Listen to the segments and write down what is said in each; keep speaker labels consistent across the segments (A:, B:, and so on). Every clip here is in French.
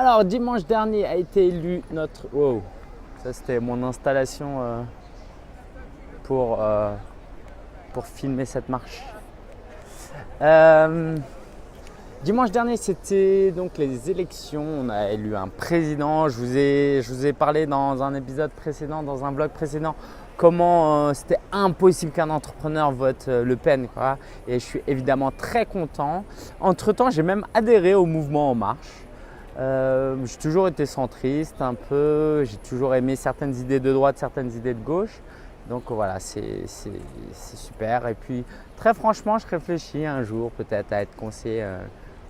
A: Alors, dimanche dernier a été élu notre… Wow, ça c'était mon installation pour, euh, pour filmer cette marche. Euh, Dimanche dernier, c'était donc les élections. On a élu un président. Je vous ai parlé dans un épisode précédent, dans un vlog précédent, comment c'était impossible qu'un entrepreneur vote Le Pen, quoi. Et je suis évidemment très content. Entre-temps, j'ai même adhéré au mouvement En Marche. J'ai toujours été centriste un peu. J'ai toujours aimé certaines idées de droite, certaines idées de gauche. Donc voilà, c'est super. Et puis, très franchement, je réfléchis un jour peut-être à être conseiller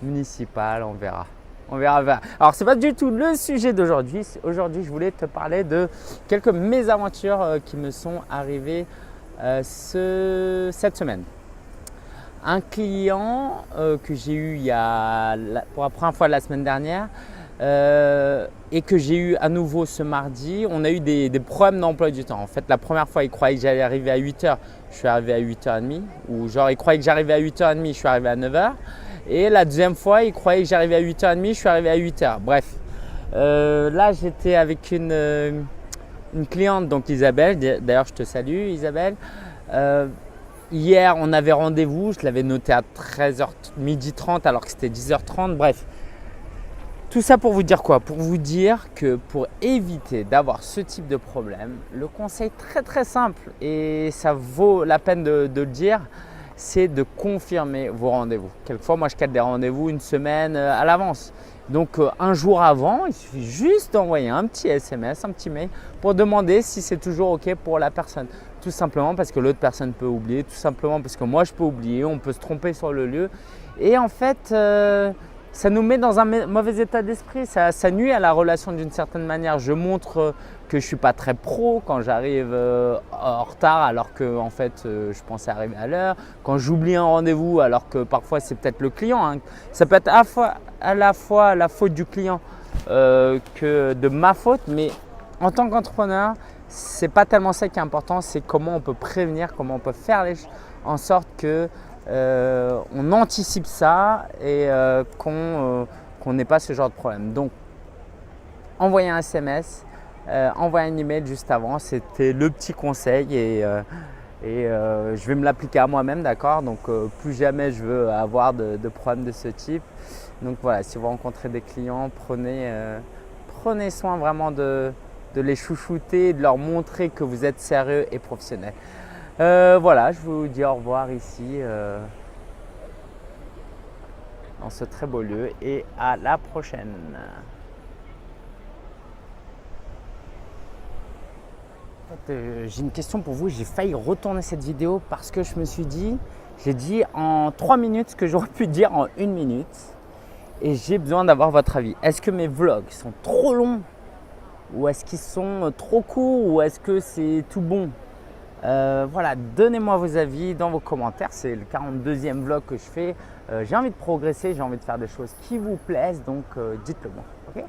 A: municipal, on verra. On verra. Alors, ce n'est pas du tout le sujet d'aujourd'hui. Aujourd'hui, je voulais te parler de quelques mésaventures qui me sont arrivées cette semaine. Un client que j'ai eu pour la première fois la semaine dernière et que j'ai eu à nouveau ce mardi, on a eu des problèmes d'emploi du temps. En fait, la première fois, il croyait que j'allais arriver à 8h, je suis arrivé à 8h30. Ou genre, il croyait que j'arrivais à 8h30, je suis arrivé à 9h. Et la deuxième fois, il croyait que j'arrivais à 8h30, je suis arrivé à 8h. Bref, là, j'étais avec une cliente, donc Isabelle. D'ailleurs, je te salue, Isabelle. Hier, on avait rendez-vous, je l'avais noté à 12h30 alors que c'était 10h30. Bref, tout ça pour vous dire quoi? Pour vous dire que pour éviter d'avoir ce type de problème, le conseil très très simple, et ça vaut la peine de le dire, c'est de confirmer vos rendez-vous. Quelquefois, moi, je cale des rendez-vous une semaine à l'avance. Donc, un jour avant, il suffit juste d'envoyer un petit SMS, un petit mail pour demander si c'est toujours OK pour la personne. Tout simplement parce que l'autre personne peut oublier, tout simplement parce que moi, je peux oublier, on peut se tromper sur le lieu. Et en fait, ça nous met dans un mauvais état d'esprit, ça nuit à la relation d'une certaine manière. Je montre que je ne suis pas très pro quand j'arrive en retard alors que en fait, je pensais arriver à l'heure. Quand j'oublie un rendez-vous alors que parfois c'est peut-être le client, hein. Ça peut être à la fois la faute du client que de ma faute, mais en tant qu'entrepreneur, ce n'est pas tellement ça qui est important, c'est comment on peut prévenir, comment on peut faire en sorte que on anticipe ça et qu'on n'ait pas ce genre de problème. Donc, envoyer un SMS, envoyer un email juste avant, c'était le petit conseil et je vais me l'appliquer à moi-même, d'accord? Donc, plus jamais je veux avoir de problème de ce type. Donc voilà, si vous rencontrez des clients, prenez soin vraiment de les chouchouter, de leur montrer que vous êtes sérieux et professionnel. Voilà, je vous dis au revoir ici dans ce très beau lieu et à la prochaine. En fait, j'ai une question pour vous. J'ai failli retourner cette vidéo parce que je me suis dit, j'ai dit en 3 minutes ce que j'aurais pu dire en 1 minute et j'ai besoin d'avoir votre avis. Est-ce que mes vlogs sont trop longs ou est-ce qu'ils sont trop courts ou est-ce que c'est tout bon? Voilà, donnez-moi vos avis dans vos commentaires. C'est le 42e vlog que je fais. J'ai envie de progresser, j'ai envie de faire des choses qui vous plaisent, donc dites-le moi. Ok ?